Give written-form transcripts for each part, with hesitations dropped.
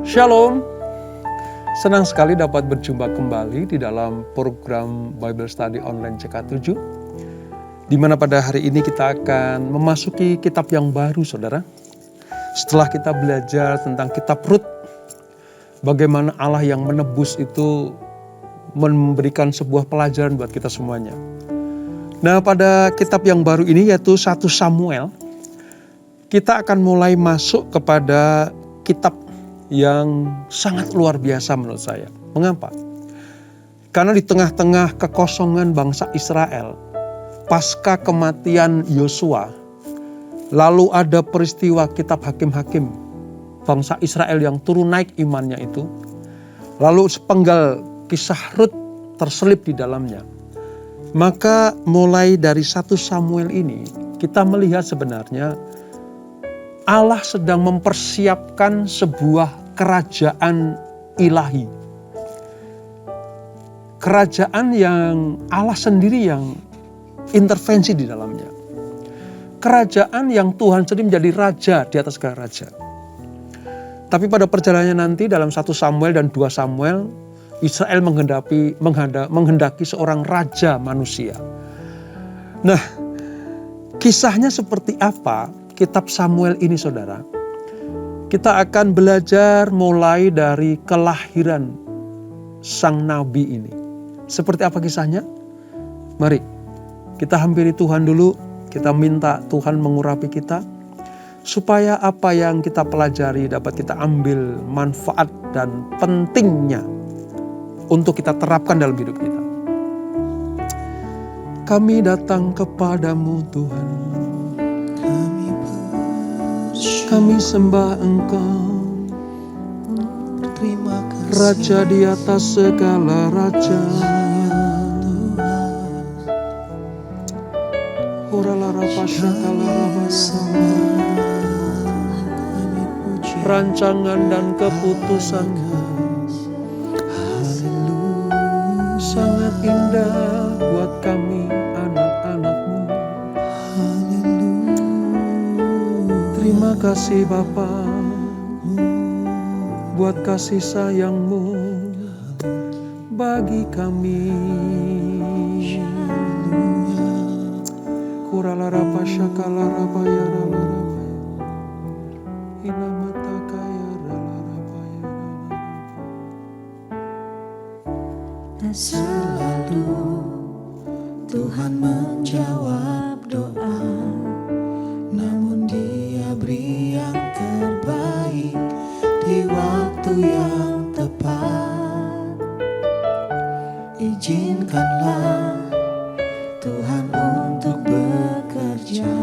Shalom, senang sekali dapat berjumpa kembali di dalam program Bible Study Online CK7, di mana pada hari ini kita akan memasuki kitab yang baru, saudara. Setelah kita belajar tentang kitab Rut, bagaimana Allah yang menebus itu memberikan sebuah pelajaran buat kita semuanya. Nah, pada kitab yang baru ini yaitu 1 Samuel, kita akan mulai masuk kepada kitab yang sangat luar biasa menurut saya. Mengapa? Karena di tengah-tengah kekosongan bangsa Israel, pasca kematian Yosua, lalu ada peristiwa kitab Hakim-Hakim, bangsa Israel yang turun naik imannya itu, lalu sepenggal kisah Rut terselip di dalamnya. Maka mulai dari 1 Samuel ini, kita melihat sebenarnya Allah sedang mempersiapkan sebuah kerajaan ilahi. Kerajaan yang Allah sendiri yang intervensi di dalamnya. Kerajaan yang Tuhan sendiri menjadi raja di atas segala raja. Tapi pada perjalanannya nanti dalam 1 Samuel dan 2 Samuel, Israel menghendaki seorang raja manusia. Nah, kisahnya seperti apa kitab Samuel ini, saudara? Kita akan belajar mulai dari kelahiran sang nabi ini. Seperti apa kisahnya? Mari kita hampiri Tuhan dulu. Kita minta Tuhan mengurapi kita, supaya apa yang kita pelajari dapat kita ambil manfaat dan pentingnya untuk kita terapkan dalam hidup kita. Kami datang kepadamu Tuhan, kami sembah Engkau, Terima kasih Raja di atas segala raja. Rancangan dan keputusanmu sangat indah buat kami anak-anakmu. Terima kasih Bapa buat kasih sayangmu bagi kami. Kuralarapa syakalarapa yaralarapa inamataka yaralarapa yaralarapa. dan selalu Tuhan menjawab doa, namun Dia beri yang terbaik di waktu yang tepat. Izinkanlah Tuhan untuk bekerja,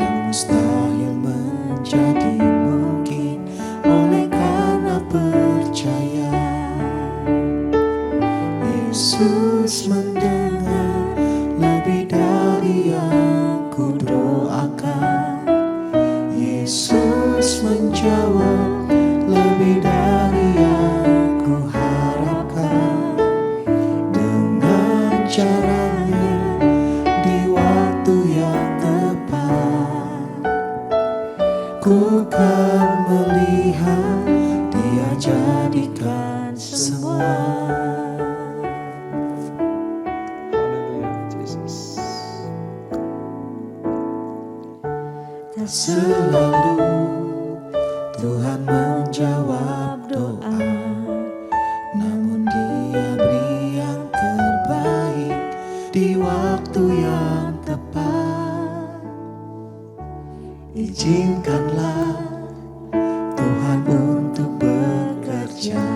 yang mustahil menjadi mungkin oleh karena percaya. Yesus mendengar lebih dari yang ku doakan. Yesus menjawab lebih dari yang ku harapkan. Dengan caranya di waktu yang tepat, ku kan melihat Dia jadikan semua. Haleluya, Yesus. Dan selalu Tuhan menjawab doa, namun Dia beri yang terbaik di waktu yang tepat. Izinkanlah Tuhan untuk bekerja,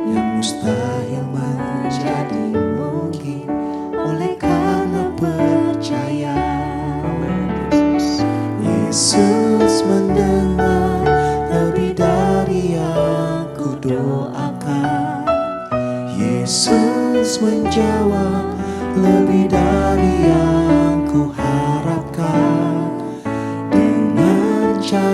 yang mustahil menjadi mungkin oleh karena percaya. Yesus mendengar lebih dari yang ku doakan. Yesus menjawab lebih dari yang ku harapkan. Dengan cara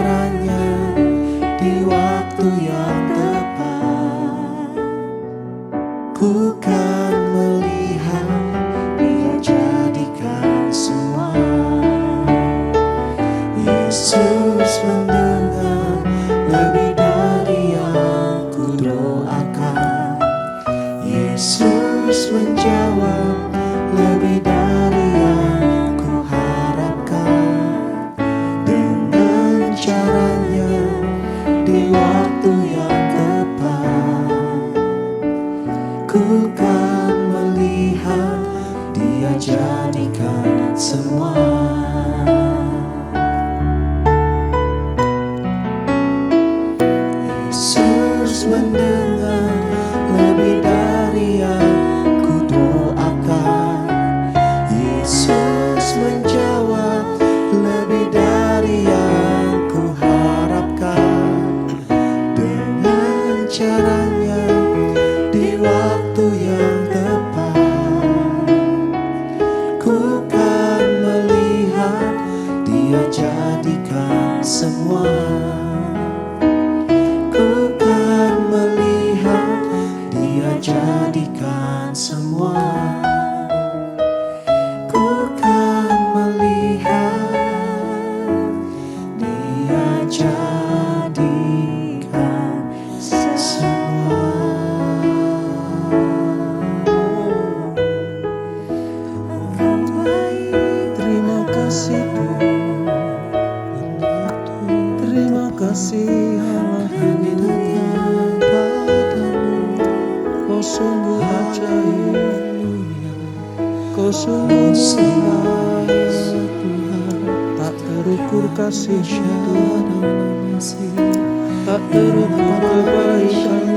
kasih Allah kami datang padamu. Kau sungguh ajaib, Kau sungguh baik, tak terukur kasih-Mu, tak terukur kebaikan.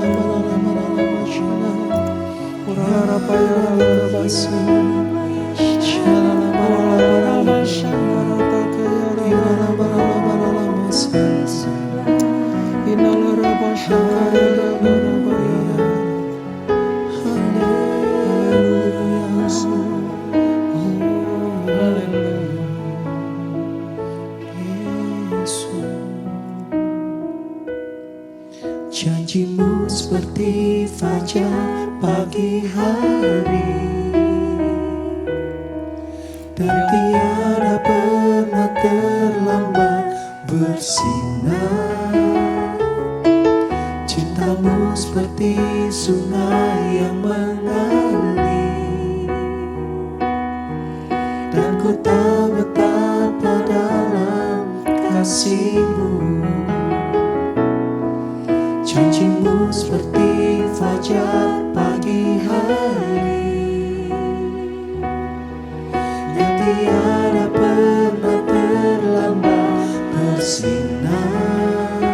Janji-Mu seperti fajar pagi hari, dan tiada pernah terlambat bersinar. Cinta-Mu seperti sungai yang mengalir, dan ku tahu betapa dalam kasih-Mu. Janji-Mu seperti fajar pagi hari, yang tiada pernah terlambat bersinar.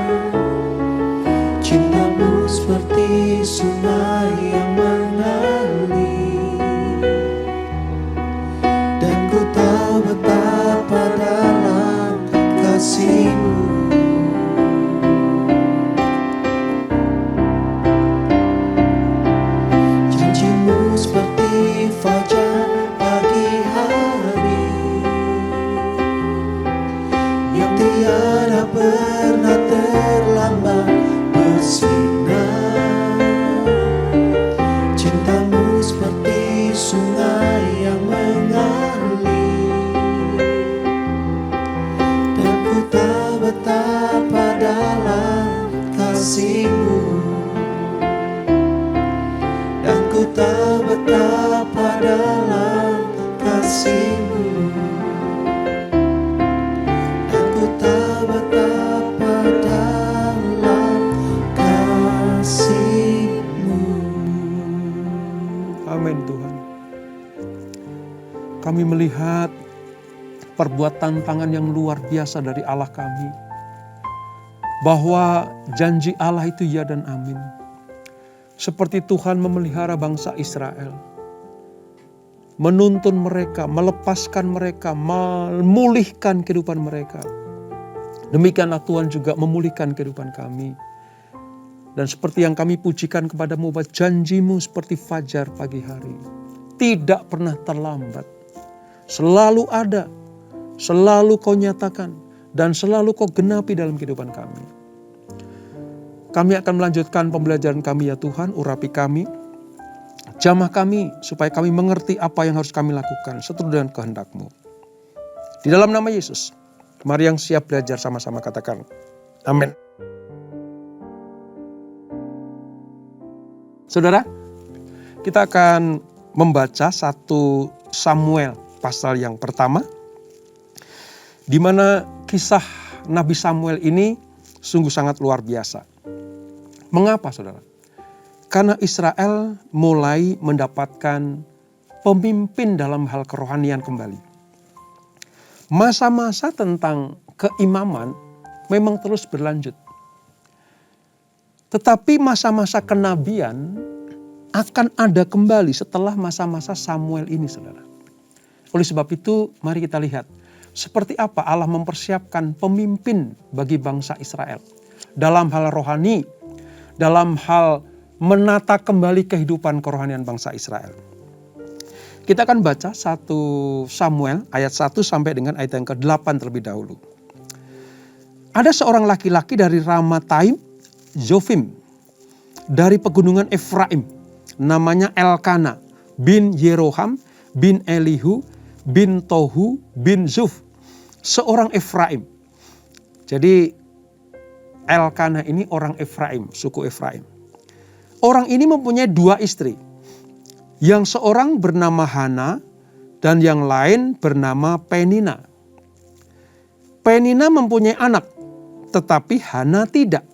Cinta-Mu seperti sungai yang mengalir, dan ku tahu betapa dalam kasih-Mu. Tiada pernah terlambat bersinar. Cinta-Mu seperti sungai yang mengalir, dan ku tahu betapa dalam kasih-Mu, dan ku tahu betapa dalam kasih-Mu. Amin Tuhan. Kami melihat perbuatan tangan yang luar biasa dari Allah kami. Bahwa janji Allah itu ya dan amin. Seperti Tuhan memelihara bangsa Israel. Menuntun mereka, melepaskan mereka, memulihkan kehidupan mereka. Demikianlah Tuhan juga memulihkan kehidupan kami. Dan seperti yang kami pujikan kepadamu, bahwa janji-Mu seperti fajar pagi hari. Tidak pernah terlambat. Selalu ada. Selalu Kau nyatakan. Dan selalu Kau genapi dalam kehidupan kami. Kami akan melanjutkan pembelajaran kami ya Tuhan. Urapi kami. Jamah kami. Supaya kami mengerti apa yang harus kami lakukan. Seturut dengan kehendak-Mu. Di dalam nama Yesus. Mari yang siap belajar sama-sama katakan. Amin. Saudara, kita akan membaca 1 Samuel pasal yang pertama, di mana kisah Nabi Samuel ini sungguh sangat luar biasa. Mengapa saudara? Karena Israel mulai mendapatkan pemimpin dalam hal kerohanian kembali. Masa-masa tentang keimaman memang terus berlanjut. Tetapi masa-masa kenabian akan ada kembali setelah masa-masa Samuel ini saudara. Oleh sebab itu mari kita lihat seperti apa Allah mempersiapkan pemimpin bagi bangsa Israel. Dalam hal rohani, dalam hal menata kembali kehidupan kerohanian bangsa Israel. Kita akan baca 1 Samuel ayat 1 sampai dengan ayat yang ke-8 terlebih dahulu. Ada seorang laki-laki dari Ramataim, Zofim, dari pegunungan Efraim, namanya Elkana bin Yeroham bin Elihu bin Tohu bin Zuf, seorang Efraim. Jadi Elkana ini orang Efraim, suku Efraim. Orang ini mempunyai 2 istri. Yang seorang bernama Hana dan yang lain bernama Penina. Penina mempunyai anak tetapi Hana tidak.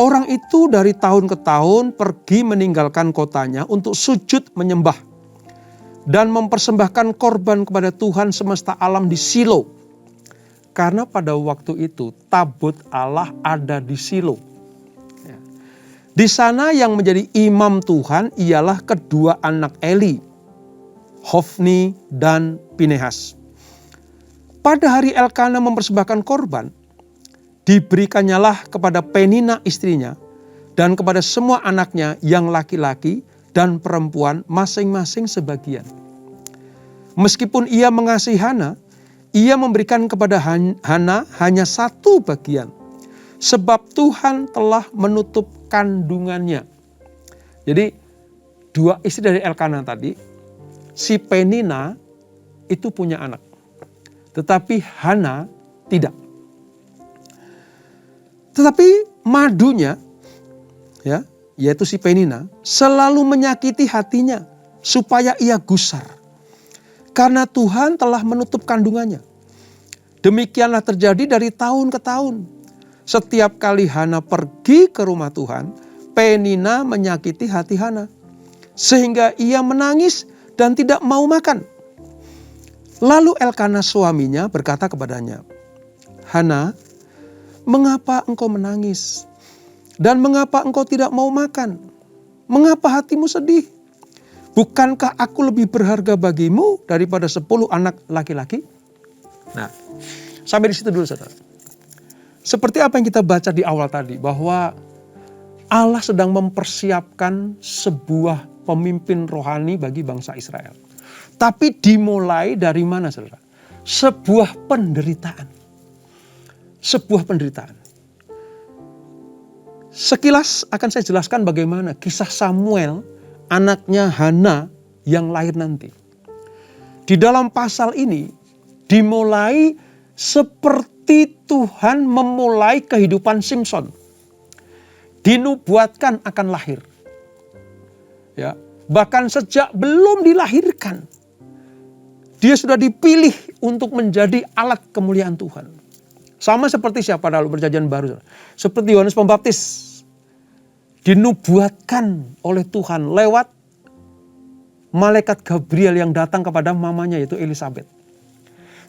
Orang itu dari tahun ke tahun pergi meninggalkan kotanya untuk sujud menyembah dan mempersembahkan korban kepada Tuhan semesta alam di Silo. Karena pada waktu itu tabut Allah ada di Silo. Di sana yang menjadi imam Tuhan ialah kedua anak Eli, Hofni dan Pinehas. Pada hari Elkana mempersembahkan korban, diberikannya kepada Penina istrinya dan kepada semua anaknya yang laki-laki dan perempuan masing-masing sebagian. Meskipun ia mengasihi Hana, ia memberikan kepada Hana hanya satu bagian. Sebab Tuhan telah menutup kandungannya. Jadi 2 istri dari Elkana tadi, si Penina itu punya anak. Tetapi Hana tidak. Tetapi madunya, yaitu si Penina, selalu menyakiti hatinya supaya ia gusar. Karena Tuhan telah menutup kandungannya. Demikianlah terjadi dari tahun ke tahun. Setiap kali Hana pergi ke rumah Tuhan, Penina menyakiti hati Hana. Sehingga ia menangis dan tidak mau makan. Lalu Elkana suaminya berkata kepadanya, Hana, mengapa engkau menangis? Dan mengapa engkau tidak mau makan? Mengapa hatimu sedih? Bukankah aku lebih berharga bagimu daripada 10 anak laki-laki? Nah, sampai di situ dulu saudara. Seperti apa yang kita baca di awal tadi, bahwa Allah sedang mempersiapkan sebuah pemimpin rohani bagi bangsa Israel. Tapi dimulai dari mana saudara? Sebuah penderitaan. Sebuah penderitaan. Sekilas akan saya jelaskan bagaimana kisah Samuel, anaknya Hana yang lahir nanti. Di dalam pasal ini dimulai seperti Tuhan memulai kehidupan Simson. Dinubuatkan akan lahir. Ya, bahkan sejak belum dilahirkan, dia sudah dipilih untuk menjadi alat kemuliaan Tuhan. Sama seperti siapa dalam perjanjian baru? Seperti Yohanes Pembaptis. Dinubuatkan oleh Tuhan lewat malaikat Gabriel yang datang kepada mamanya yaitu Elisabet.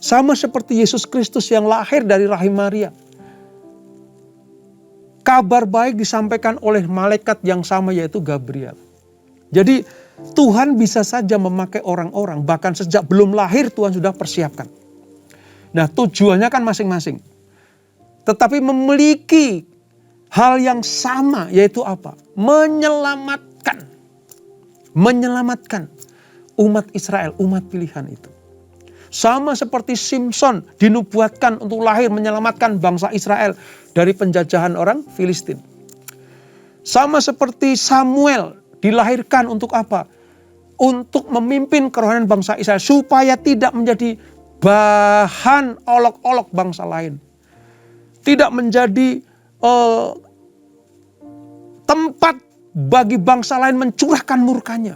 Sama seperti Yesus Kristus yang lahir dari rahim Maria. Kabar baik disampaikan oleh malaikat yang sama yaitu Gabriel. Jadi Tuhan bisa saja memakai orang-orang bahkan sejak belum lahir Tuhan sudah persiapkan. Nah tujuannya kan masing-masing. Tetapi memiliki hal yang sama yaitu apa? Menyelamatkan. Menyelamatkan umat Israel, umat pilihan itu. Sama seperti Simson dinubuatkan untuk lahir menyelamatkan bangsa Israel dari penjajahan orang Filistin. Sama seperti Samuel dilahirkan untuk apa? Untuk memimpin kerohanian bangsa Israel supaya tidak menjadi bahan olok-olok bangsa lain. Tidak menjadi tempat bagi bangsa lain mencurahkan murkanya.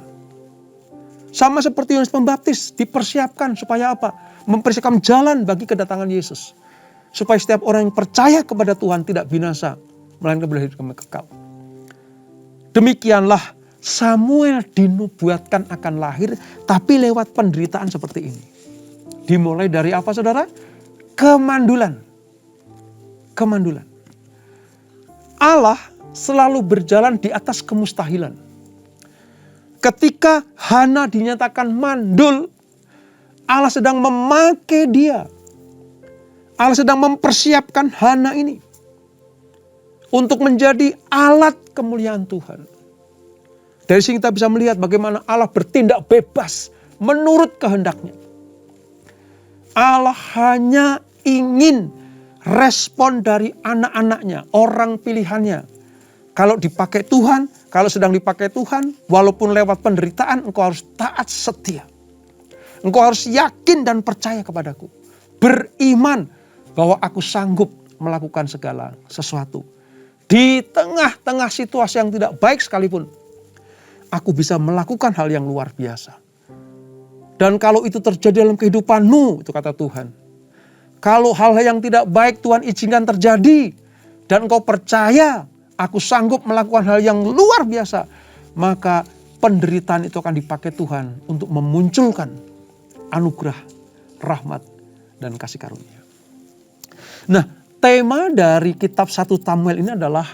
Sama seperti Yohanes Pembaptis dipersiapkan supaya apa? Mempersiapkan jalan bagi kedatangan Yesus. Supaya setiap orang yang percaya kepada Tuhan tidak binasa, melainkan berhidup kekal. Demikianlah Samuel dinubuatkan akan lahir, tapi lewat penderitaan seperti ini. Dimulai dari apa saudara? Kemandulan. Kemandulan. Allah selalu berjalan di atas kemustahilan. Ketika Hana dinyatakan mandul, Allah sedang memakai dia. Allah sedang mempersiapkan Hana ini untuk menjadi alat kemuliaan Tuhan. Dari sini kita bisa melihat bagaimana Allah bertindak bebas menurut kehendaknya. Allah hanya ingin respon dari anak-anaknya, orang pilihannya. Kalau dipakai Tuhan, kalau sedang dipakai Tuhan, walaupun lewat penderitaan, engkau harus taat setia. Engkau harus yakin dan percaya kepadaku. Beriman bahwa aku sanggup melakukan segala sesuatu. Di tengah-tengah situasi yang tidak baik sekalipun, aku bisa melakukan hal yang luar biasa. Dan kalau itu terjadi dalam kehidupanmu, itu kata Tuhan, Kalau hal-hal yang tidak baik Tuhan izinkan terjadi dan engkau percaya aku sanggup melakukan hal yang luar biasa, maka penderitaan itu akan dipakai Tuhan untuk memunculkan anugerah, rahmat, dan kasih karunia. Nah, tema dari kitab 1 Samuel ini adalah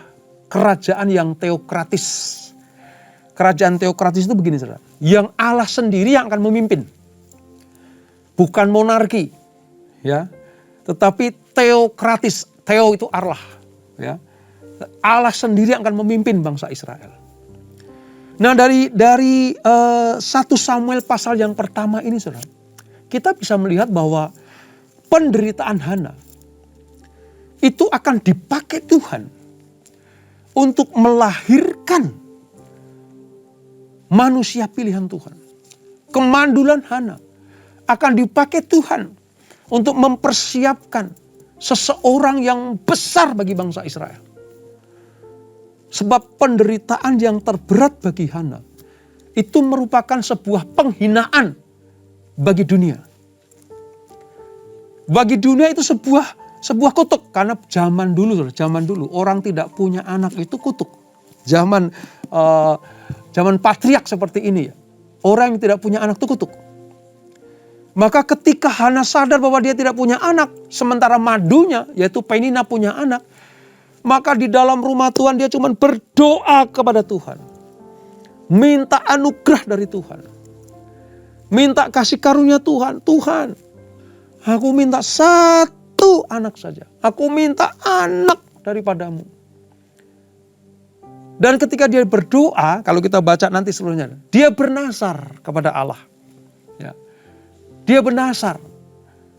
kerajaan yang teokratis. Kerajaan teokratis itu begini, saudara. Yang Allah sendiri yang akan memimpin. Bukan monarki, ya. Tetapi teokratis. Theo itu Allah, ya. Allah sendiri yang akan memimpin bangsa Israel. Nah, dari 1 Samuel pasal yang pertama ini, saudara, kita bisa melihat bahwa penderitaan Hana itu akan dipakai Tuhan untuk melahirkan manusia pilihan Tuhan. Kemandulan Hana akan dipakai Tuhan untuk mempersiapkan seseorang yang besar bagi bangsa Israel. Sebab penderitaan yang terberat bagi Hana itu merupakan sebuah penghinaan bagi dunia. Bagi dunia itu sebuah kutuk, karena zaman dulu orang tidak punya anak itu kutuk. Zaman patriark seperti ini ya. Orang yang tidak punya anak itu kutuk. Maka ketika Hana sadar bahwa dia tidak punya anak, sementara madunya yaitu Penina punya anak, maka di dalam rumah Tuhan dia cuma berdoa kepada Tuhan. Minta anugerah dari Tuhan. Minta kasih karunia Tuhan. Tuhan, aku minta satu anak saja. Aku minta anak daripadamu. Dan ketika dia berdoa, kalau kita baca nanti seluruhnya, dia bernazar kepada Allah. Ya. Dia bernazar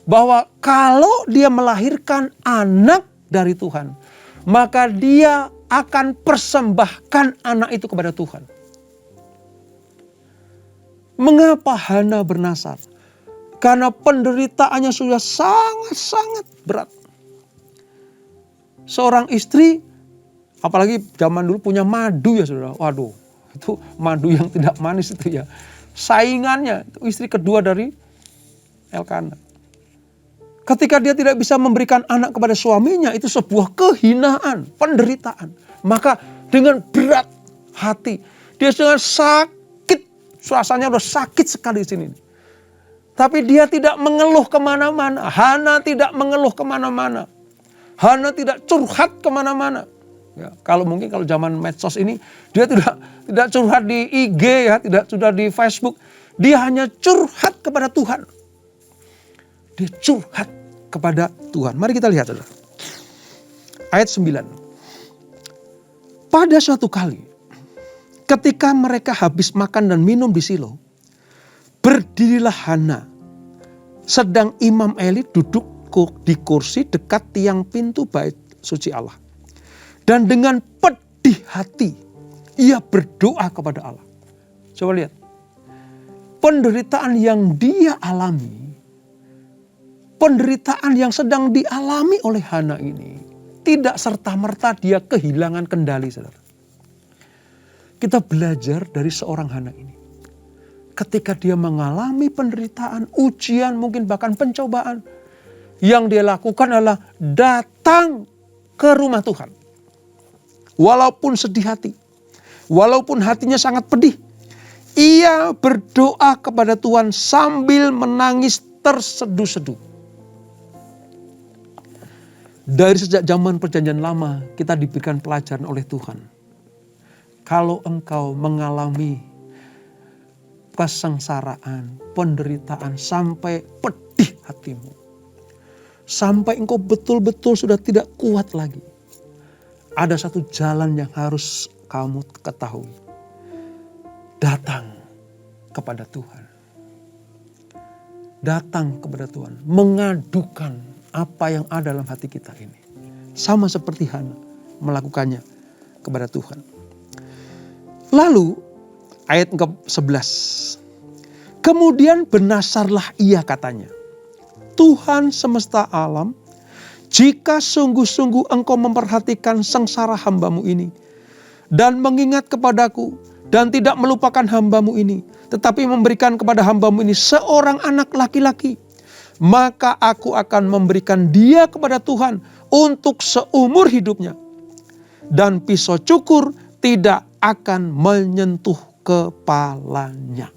bahwa kalau dia melahirkan anak dari Tuhan, maka dia akan persembahkan anak itu kepada Tuhan. Mengapa Hana bernazar? Karena penderitaannya sudah sangat-sangat berat. Seorang istri, apalagi zaman dulu punya madu ya saudara. Waduh, itu madu yang tidak manis itu ya. Saingannya, itu istri kedua dari Elkana. Ketika dia tidak bisa memberikan anak kepada suaminya, itu sebuah kehinaan, penderitaan. Maka dengan berat hati, dia dengan sakit, suasananya udah sakit sekali di sini. Tapi dia tidak mengeluh kemana-mana. Hana tidak mengeluh kemana-mana. Hana tidak curhat kemana-mana. Ya, kalau zaman medsos ini, dia tidak curhat di IG ya, tidak curhat di Facebook. Dia hanya curhat kepada Tuhan. Dia curhat kepada Tuhan. Mari kita lihat saudara. Ayat 9. Pada suatu kali, ketika mereka habis makan dan minum di Silo, berdirilah Hana, sedang Imam Eli duduk di kursi dekat tiang pintu bait suci Allah. Dan dengan pedih hati, ia berdoa kepada Allah. Coba lihat. Penderitaan yang dia alami, penderitaan yang sedang dialami oleh Hana ini, tidak serta-merta dia kehilangan kendali, saudara. Kita belajar dari seorang Hana ini. Ketika dia mengalami penderitaan, ujian, mungkin bahkan pencobaan, yang dia lakukan adalah datang ke rumah Tuhan. Walaupun sedih hati, walaupun hatinya sangat pedih, ia berdoa kepada Tuhan sambil menangis terseduh-seduh. Dari sejak zaman perjanjian lama kita diberikan pelajaran oleh Tuhan. Kalau engkau mengalami kesengsaraan, penderitaan sampai pedih hatimu, sampai engkau betul-betul sudah tidak kuat lagi, ada satu jalan yang harus kamu ketahui. Datang kepada Tuhan. Datang kepada Tuhan. Mengadukan apa yang ada dalam hati kita ini. Sama seperti Hana melakukannya kepada Tuhan. Lalu ayat ke-11. Kemudian bernasarlah ia katanya. Tuhan semesta alam, jika sungguh-sungguh engkau memperhatikan sengsara hambamu ini, dan mengingat kepadaku, dan tidak melupakan hambamu ini, tetapi memberikan kepada hambamu ini seorang anak laki-laki, maka aku akan memberikan dia kepada Tuhan untuk seumur hidupnya. Dan pisau cukur tidak akan menyentuh kepalanya.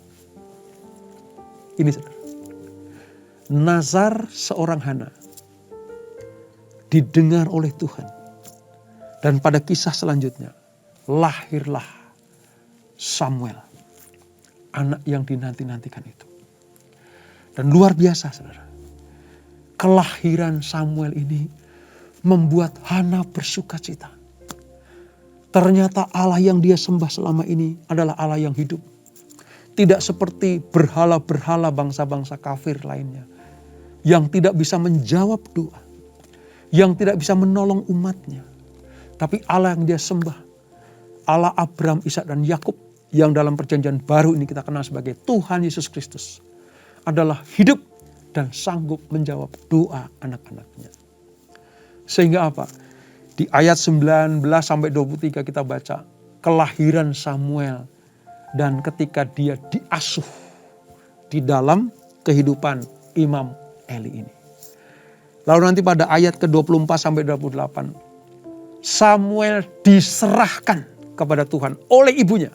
Ini saudara. Nazar seorang Hana didengar oleh Tuhan. Dan pada kisah selanjutnya, lahirlah Samuel, anak yang dinanti-nantikan itu. Dan luar biasa saudara, kelahiran Samuel ini membuat Hana bersuka cita. Ternyata Allah yang dia sembah selama ini adalah Allah yang hidup. Tidak seperti berhala-berhala bangsa-bangsa kafir lainnya, yang tidak bisa menjawab doa, yang tidak bisa menolong umatnya. Tapi Allah yang dia sembah, Allah Abraham, Ishak dan Yakub, yang dalam perjanjian baru ini kita kenal sebagai Tuhan Yesus Kristus, adalah hidup dan sanggup menjawab doa anak-anaknya. Sehingga apa? Di ayat 19 sampai 23 kita baca kelahiran Samuel dan ketika dia diasuh di dalam kehidupan Imam Eli ini. Lalu nanti pada ayat ke-24 sampai 28 Samuel diserahkan kepada Tuhan oleh ibunya.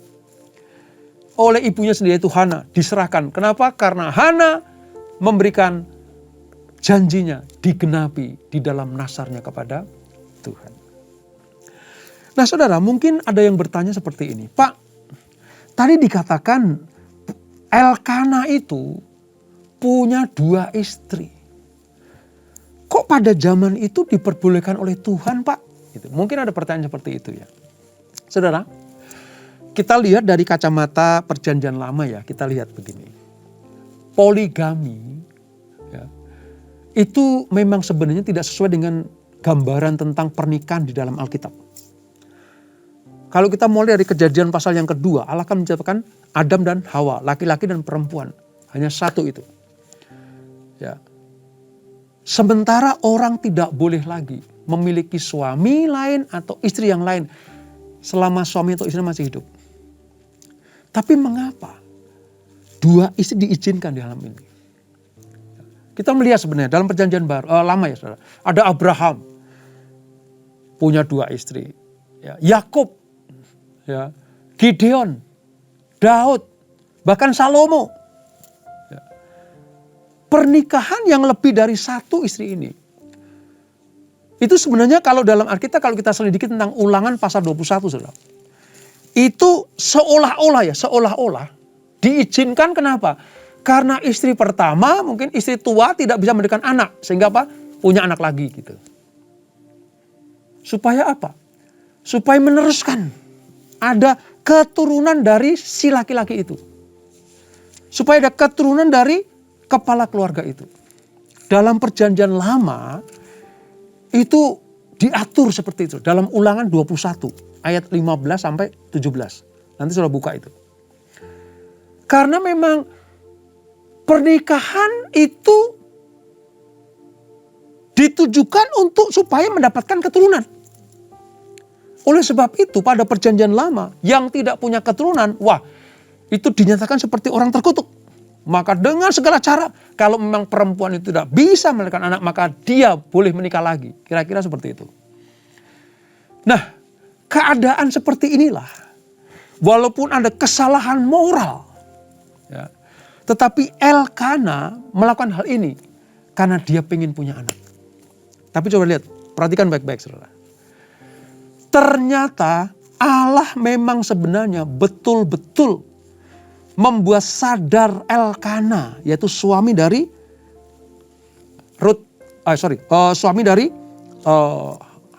Oleh ibunya sendiri, itu Hana, diserahkan. Kenapa? Karena Hana memberikan janjinya digenapi di dalam nasarnya kepada Tuhan. Nah saudara, mungkin ada yang bertanya seperti ini. Pak, tadi dikatakan Elkana itu punya 2 istri. Kok pada zaman itu diperbolehkan oleh Tuhan, Pak? Gitu. Mungkin ada pertanyaan seperti itu ya. Saudara, kita lihat dari kacamata perjanjian lama ya, kita lihat begini. Poligami ya, itu memang sebenarnya tidak sesuai dengan gambaran tentang pernikahan di dalam Alkitab. Kalau kita mulai dari Kejadian pasal yang kedua, Allah akan menciptakan Adam dan Hawa, laki-laki dan perempuan. Hanya satu itu. Ya. Sementara orang tidak boleh lagi memiliki suami lain atau istri yang lain selama suami atau istri masih hidup. Tapi mengapa 2 istri diizinkan di dalam ini? Kita melihat sebenarnya dalam perjanjian baru, lama ya saudara. Ada Abraham punya 2 istri. Ya, Yakub, ya, Gideon, Daud, bahkan Salomo. Ya. Pernikahan yang lebih dari 1 istri ini. Itu sebenarnya kalau dalam Alkitab, kalau kita selidiki tentang Ulangan pasal 21 saudara. Itu seolah-olah diizinkan. Kenapa? Karena istri pertama, mungkin istri tua tidak bisa memberikan anak. Sehingga apa? Punya anak lagi gitu. Supaya apa? Supaya meneruskan. Ada keturunan dari si laki-laki itu. Supaya ada keturunan dari kepala keluarga itu. Dalam perjanjian lama, itu diatur seperti itu. Dalam Ulangan 21. Ayat 15 sampai 17. Nanti sudah buka itu. Karena memang pernikahan itu ditujukan untuk supaya mendapatkan keturunan. Oleh sebab itu pada perjanjian lama yang tidak punya keturunan, wah itu dinyatakan seperti orang terkutuk. Maka dengan segala cara, kalau memang perempuan itu tidak bisa melahirkan anak, maka dia boleh menikah lagi. Kira-kira seperti itu. Nah, keadaan seperti inilah, walaupun ada kesalahan moral, ya, tetapi Elkana melakukan hal ini karena dia pengen punya anak. Tapi coba lihat, perhatikan baik-baik saudara. Ternyata Allah memang sebenarnya betul-betul membuat sadar Elkana, yaitu suami dari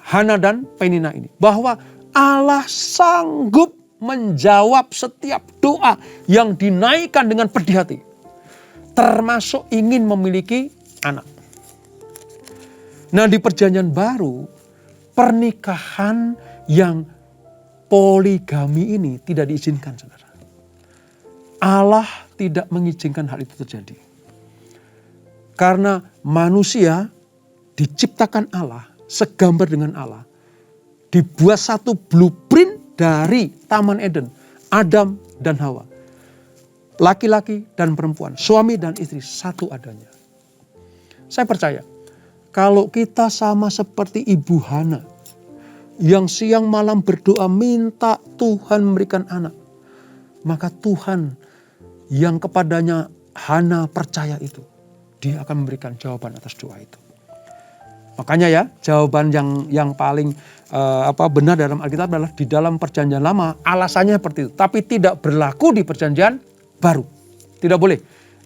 Hana dan Penina ini, bahwa Allah sanggup menjawab setiap doa yang dinaikkan dengan pedih hati, termasuk ingin memiliki anak. Nah, di perjanjian baru, pernikahan yang poligami ini tidak diizinkan, saudara. Allah tidak mengizinkan hal itu terjadi. Karena manusia diciptakan Allah, segambar dengan Allah. Dibuat satu blueprint dari Taman Eden, Adam dan Hawa. Laki-laki dan perempuan, suami dan istri, satu adanya. Saya percaya kalau kita sama seperti Ibu Hana yang siang malam berdoa minta Tuhan memberikan anak, maka Tuhan yang kepadanya Hana percaya itu, dia akan memberikan jawaban atas doa itu. Makanya ya, jawaban yang paling benar dalam Alkitab adalah di dalam Perjanjian Lama alasannya seperti itu, tapi tidak berlaku di Perjanjian Baru. Tidak boleh,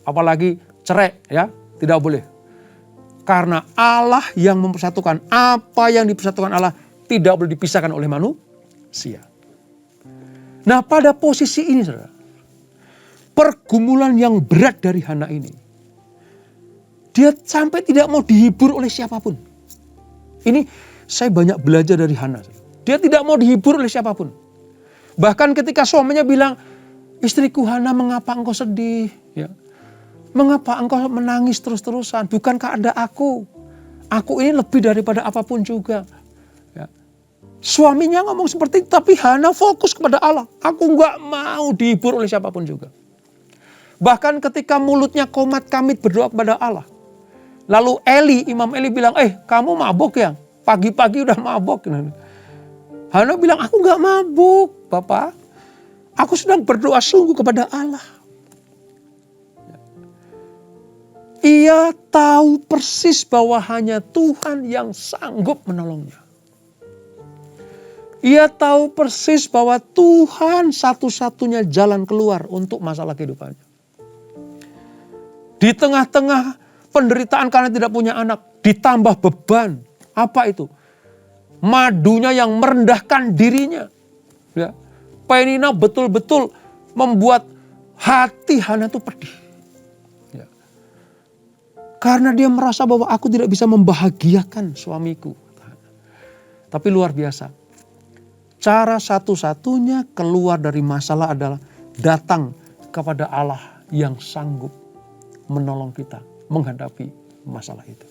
apalagi cerai ya, tidak boleh. Karena Allah yang mempersatukan, apa yang dipersatukan Allah tidak boleh dipisahkan oleh manusia. Nah, pada posisi ini saudara, pergumulan yang berat dari Hana ini, dia sampai tidak mau dihibur oleh siapapun. Ini saya banyak belajar dari Hana. Dia tidak mau dihibur oleh siapapun. Bahkan ketika suaminya bilang, istriku Hana, mengapa engkau sedih? Ya. Mengapa engkau menangis terus-terusan? Bukankah ada aku? Aku ini lebih daripada apapun juga. Ya. Suaminya ngomong seperti itu, tapi Hana fokus kepada Allah. Aku nggak mau dihibur oleh siapapun juga. Bahkan ketika mulutnya komat kamit berdoa kepada Allah. Lalu Imam Eli bilang, kamu mabuk ya? Pagi-pagi udah mabuk. Hana bilang, aku nggak mabuk, Bapak. Aku sedang berdoa sungguh kepada Allah. Ia tahu persis bahwa hanya Tuhan yang sanggup menolongnya. Ia tahu persis bahwa Tuhan satu-satunya jalan keluar untuk masalah kehidupannya. Di tengah-tengah penderitaan karena tidak punya anak, ditambah beban. Apa itu? Madunya yang merendahkan dirinya. Ya. Penina betul-betul membuat hati Hana itu pedih. Ya. Karena dia merasa bahwa aku tidak bisa membahagiakan suamiku. Tapi luar biasa. Cara satu-satunya keluar dari masalah adalah datang kepada Allah yang sanggup menolong kita menghadapi masalah itu.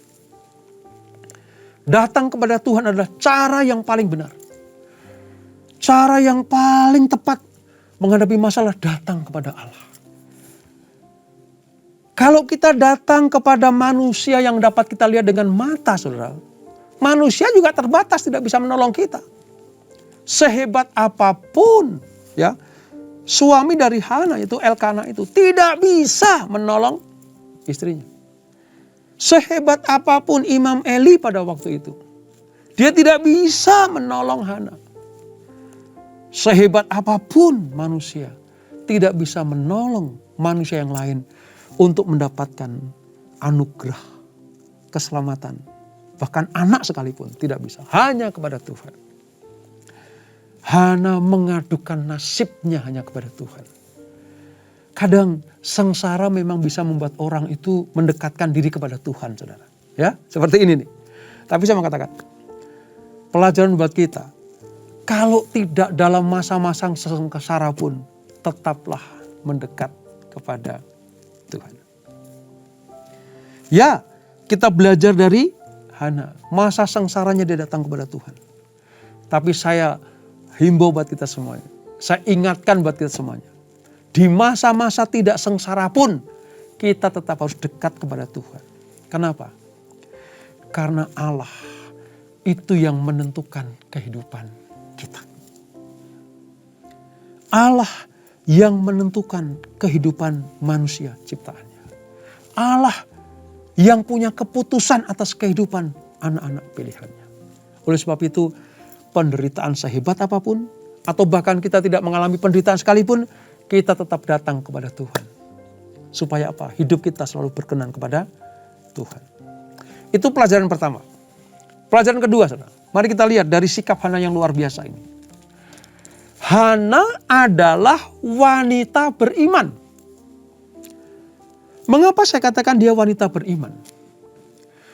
Datang kepada Tuhan adalah cara yang paling benar. Cara yang paling tepat menghadapi masalah, datang kepada Allah. Kalau kita datang kepada manusia yang dapat kita lihat dengan mata, saudara, manusia juga terbatas, tidak bisa menolong kita. Sehebat apapun, ya, suami dari Hana itu Elkana itu tidak bisa menolong istrinya. Sehebat apapun Imam Eli pada waktu itu, dia tidak bisa menolong Hana. Sehebat apapun manusia, tidak bisa menolong manusia yang lain untuk mendapatkan anugerah, keselamatan. Bahkan anak sekalipun tidak bisa, hanya kepada Tuhan. Hana mengadukan nasibnya hanya kepada Tuhan. Kadang sengsara memang bisa membuat orang itu mendekatkan diri kepada Tuhan, saudara. Ya, seperti ini nih. Tapi saya mau katakan, pelajaran buat kita, kalau tidak dalam masa-masa sengsara pun, tetaplah mendekat kepada Tuhan. Ya, kita belajar dari Hana. Masa sengsaranya dia datang kepada Tuhan. Tapi saya himbau buat kita semuanya. Saya ingatkan buat kita semuanya. Di masa-masa tidak sengsara pun, kita tetap harus dekat kepada Tuhan. Kenapa? Karena Allah itu yang menentukan kehidupan kita. Allah yang menentukan kehidupan manusia ciptaannya. Allah yang punya keputusan atas kehidupan anak-anak pilihannya. Oleh sebab itu, penderitaan sehebat apapun, atau bahkan kita tidak mengalami penderitaan sekalipun, kita tetap datang kepada Tuhan. Supaya apa? Hidup kita selalu berkenan kepada Tuhan. Itu pelajaran pertama. Pelajaran kedua, saudara. Mari kita lihat dari sikap Hana yang luar biasa ini. Hana adalah wanita beriman. Mengapa saya katakan dia wanita beriman?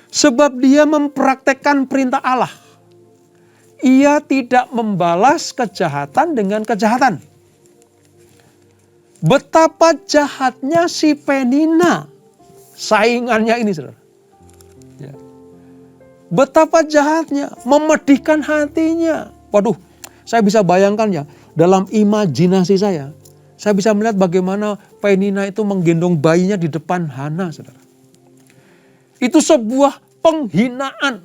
Sebab dia mempraktekkan perintah Allah. Ia tidak membalas kejahatan dengan kejahatan. Betapa jahatnya si Penina, saingannya ini, saudara. Ya. Betapa jahatnya, memedihkan hatinya. Waduh, saya bisa bayangkan ya, dalam imajinasi saya bisa melihat bagaimana Penina itu menggendong bayinya di depan Hana, saudara. Itu sebuah penghinaan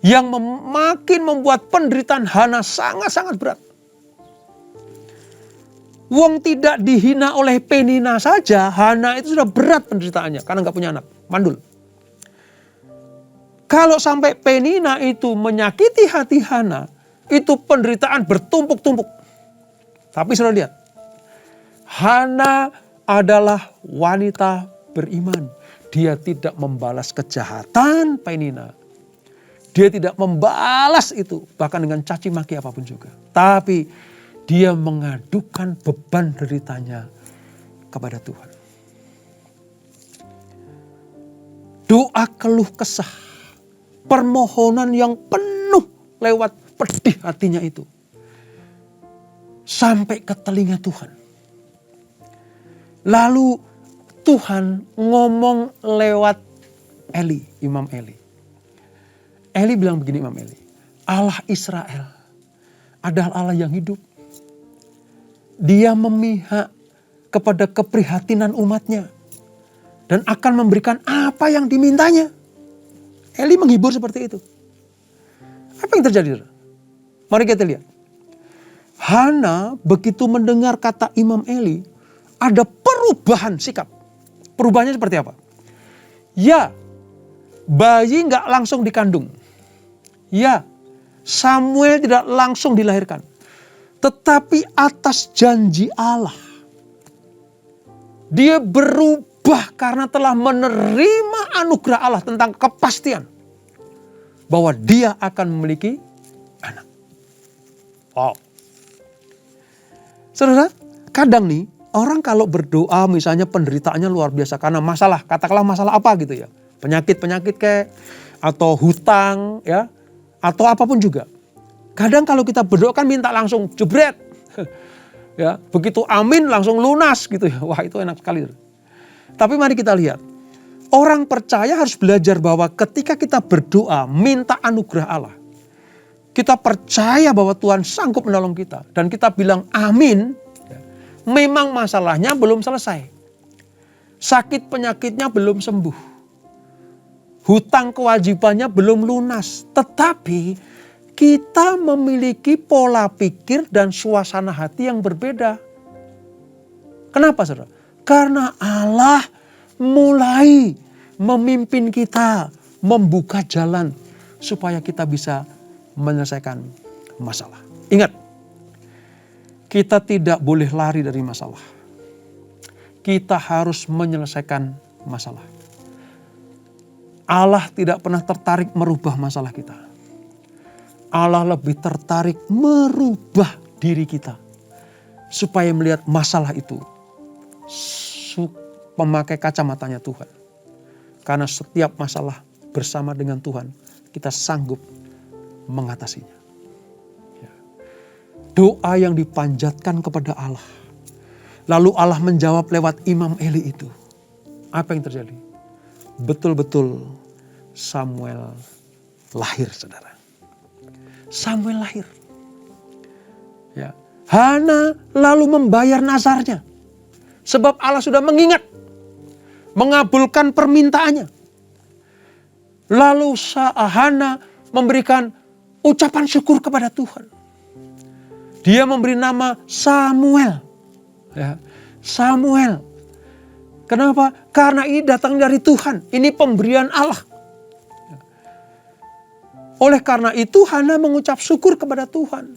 yang makin membuat penderitaan Hana sangat-sangat berat. Wong tidak dihina oleh Penina saja, Hana itu sudah berat penderitaannya karena nggak punya anak, mandul. Kalau sampai Penina itu menyakiti hati Hana, itu penderitaan bertumpuk-tumpuk. Tapi sudah lihat, Hana adalah wanita beriman. Dia tidak membalas kejahatan Penina. Dia tidak membalas itu bahkan dengan caci maki apapun juga. Tapi dia mengadukan beban deritanya kepada Tuhan. Doa keluh kesah, permohonan yang penuh lewat pedih hatinya itu sampai ke telinga Tuhan. Lalu Tuhan ngomong lewat Eli, Imam Eli. Eli bilang begini, Imam Eli, Allah Israel adalah Allah yang hidup. Dia memihak kepada keprihatinan umatnya dan akan memberikan apa yang dimintanya. Eli menghibur seperti itu. Apa yang terjadi? Mari kita lihat. Hana begitu mendengar kata Imam Eli, ada perubahan sikap. Perubahannya seperti apa? Ya, bayi nggak langsung dikandung. Ya, Samuel tidak langsung dilahirkan. Tetapi atas janji Allah, dia berubah karena telah menerima anugerah Allah tentang kepastian bahwa dia akan memiliki anak. Wow. Saudara, kadang nih orang kalau berdoa misalnya penderitaannya luar biasa karena masalah, katakanlah masalah apa gitu ya. Penyakit-penyakit kayak atau hutang ya, atau apapun juga. Kadang kalau kita berdoa kan minta langsung jebret. Ya, begitu amin langsung lunas gitu ya. Wah, itu enak sekali. Tapi mari kita lihat. Orang percaya harus belajar bahwa ketika kita berdoa minta anugerah Allah, kita percaya bahwa Tuhan sanggup menolong kita dan kita bilang amin, memang masalahnya belum selesai. Sakit penyakitnya belum sembuh. Hutang kewajibannya belum lunas. Tetapi kita memiliki pola pikir dan suasana hati yang berbeda. Kenapa, saudara? Karena Allah mulai memimpin kita, membuka jalan supaya kita bisa menyelesaikan masalah. Ingat, kita tidak boleh lari dari masalah. Kita harus menyelesaikan masalah. Allah tidak pernah tertarik merubah masalah kita. Allah lebih tertarik merubah diri kita supaya melihat masalah itu memakai kacamatanya Tuhan. Karena setiap masalah bersama dengan Tuhan kita sanggup mengatasinya. Doa yang dipanjatkan kepada Allah. Lalu Allah menjawab lewat Imam Eli itu. Apa yang terjadi? Betul-betul Samuel lahir, saudara. Samuel lahir. Ya. Hana lalu membayar nazarnya. Sebab Allah sudah mengingat. Mengabulkan permintaannya. Lalu Hana memberikan ucapan syukur kepada Tuhan. Dia memberi nama Samuel. Ya, Samuel. Kenapa? Karena ini datang dari Tuhan. Ini pemberian Allah. Oleh karena itu Hana mengucap syukur kepada Tuhan.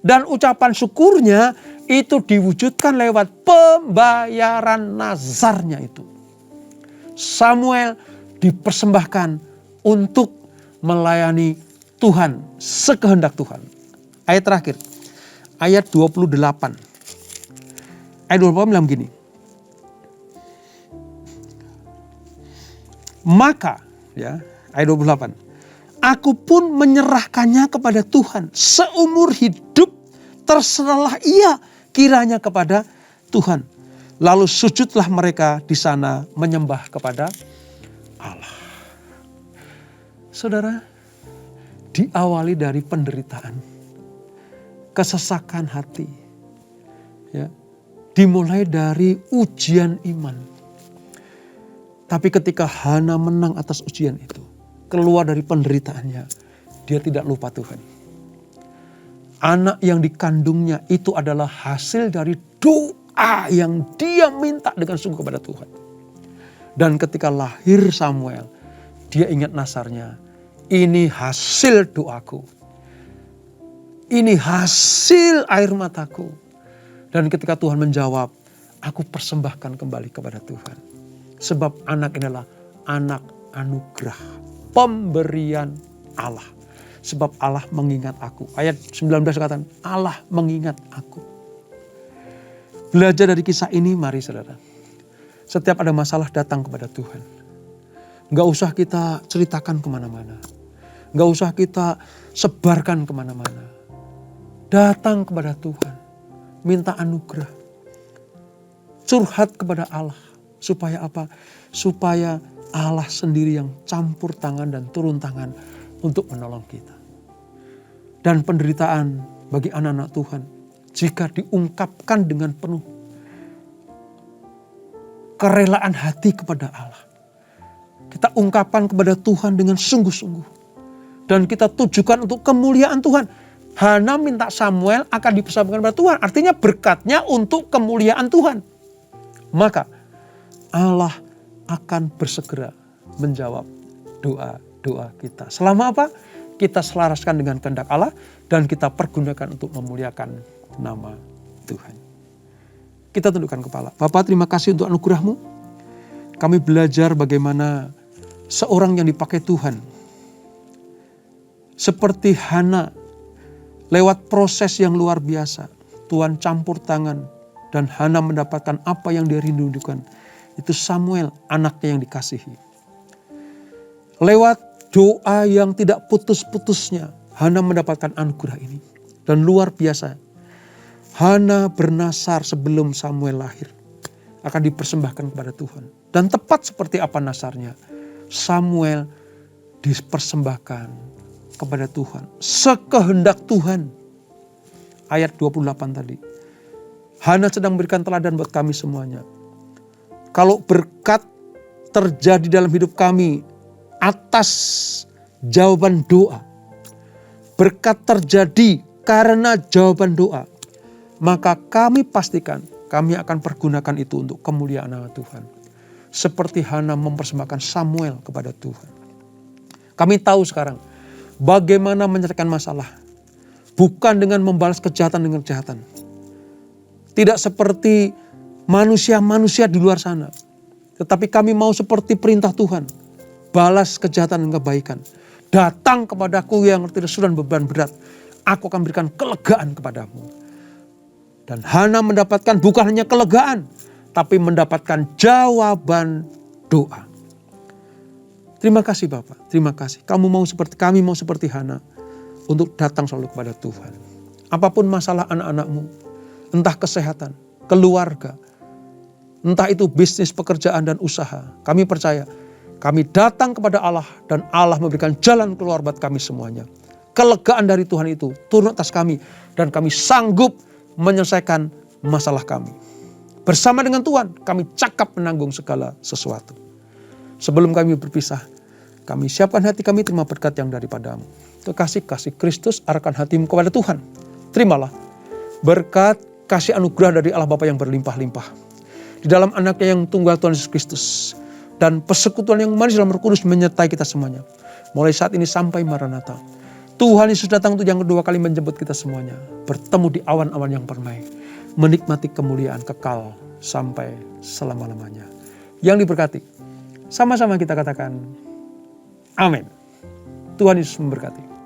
Dan ucapan syukurnya itu diwujudkan lewat pembayaran nazarnya itu. Samuel dipersembahkan untuk melayani Tuhan sekehendak Tuhan. Ayat terakhir. Ayat 28. Ayat 28 bilang begini. Maka, ya, ayat 28. Aku pun menyerahkannya kepada Tuhan. Seumur hidup terserahlah ia kiranya kepada Tuhan. Lalu sujudlah mereka di sana menyembah kepada Allah. Saudara, diawali dari penderitaan, kesesakan hati, ya, dimulai dari ujian iman. Tapi ketika Hana menang atas ujian itu, keluar dari penderitaannya, dia tidak lupa Tuhan. Anak yang dikandungnya itu adalah hasil dari doa yang dia minta dengan sungguh kepada Tuhan. Dan ketika lahir Samuel, dia ingat nasarnya. Ini hasil doaku. Ini hasil air mataku. Dan ketika Tuhan menjawab, aku persembahkan kembali kepada Tuhan. Sebab anak inilah anak anugerah, pemberian Allah. Sebab Allah mengingat aku. Ayat 19 katakan, Allah mengingat aku. Belajar dari kisah ini, mari saudara. Setiap ada masalah datang kepada Tuhan. Gak usah kita ceritakan kemana-mana. Gak usah kita sebarkan kemana-mana. Datang kepada Tuhan. Minta anugerah. Curhat kepada Allah. Supaya apa? Supaya Allah sendiri yang campur tangan dan turun tangan untuk menolong kita. Dan penderitaan bagi anak-anak Tuhan, jika diungkapkan dengan penuh kerelaan hati kepada Allah. Kita ungkapkan kepada Tuhan dengan sungguh-sungguh. Dan kita tujukan untuk kemuliaan Tuhan. Hana minta Samuel akan dipersembahkan kepada Tuhan. Artinya berkatnya untuk kemuliaan Tuhan. Maka Allah akan bersegera menjawab doa-doa kita. Selama apa? Kita selaraskan dengan kehendak Allah dan kita pergunakan untuk memuliakan nama Tuhan. Kita tundukkan kepala. Bapa, terima kasih untuk anugerah-Mu. Kami belajar bagaimana seorang yang dipakai Tuhan. Seperti Hana, lewat proses yang luar biasa. Tuhan campur tangan dan Hana mendapatkan apa yang dia rindukan. Itu Samuel, anaknya yang dikasihi. Lewat doa yang tidak putus-putusnya, Hana mendapatkan anugerah ini. Dan luar biasa, Hana bernasar sebelum Samuel lahir. Akan dipersembahkan kepada Tuhan. Dan tepat seperti apa nasarnya, Samuel dipersembahkan kepada Tuhan. Sekehendak Tuhan. Ayat 28 tadi. Hana sedang memberikan teladan buat kami semuanya. Kalau berkat terjadi dalam hidup kami atas jawaban doa. Berkat terjadi karena jawaban doa. Maka kami pastikan kami akan pergunakan itu untuk kemuliaan nama Tuhan. Seperti Hana mempersembahkan Samuel kepada Tuhan. Kami tahu sekarang bagaimana menyelesaikan masalah. Bukan dengan membalas kejahatan dengan kejahatan. Tidak seperti manusia-manusia di luar sana. Tetapi kami mau seperti perintah Tuhan. Balas kejahatan dan kebaikan. Datang kepadaku yang tidak sudah beban berat. Aku akan berikan kelegaan kepadamu. Dan Hana mendapatkan bukan hanya kelegaan. Tapi mendapatkan jawaban doa. Terima kasih Bapak. Terima kasih. Kami mau seperti Hana. Untuk datang selalu kepada Tuhan. Apapun masalah anak-anakmu. Entah kesehatan, keluarga. Entah itu bisnis, pekerjaan dan usaha. Kami percaya. Kami datang kepada Allah dan Allah memberikan jalan keluar buat kami semuanya. Kelegaan dari Tuhan itu turun atas kami dan kami sanggup menyelesaikan masalah kami. Bersama dengan Tuhan kami cakap menanggung segala sesuatu. Sebelum kami berpisah, kami siapkan hati kami terima berkat yang daripadamu. Kekasih-kasih Kristus arahkan hatimu kepada Tuhan. Terimalah berkat kasih anugerah dari Allah Bapa yang berlimpah-limpah. Di dalam anaknya yang tunggal Tuhan Yesus Kristus. Dan persekutuan yang manis dalam Roh Kudus menyertai kita semuanya. Mulai saat ini sampai Maranatha. Tuhan Yesus datang untuk yang kedua kali menjemput kita semuanya. Bertemu di awan-awan yang permai. Menikmati kemuliaan kekal sampai selama-lamanya. Yang diberkati. Sama-sama kita katakan amin. Tuhan Yesus memberkati.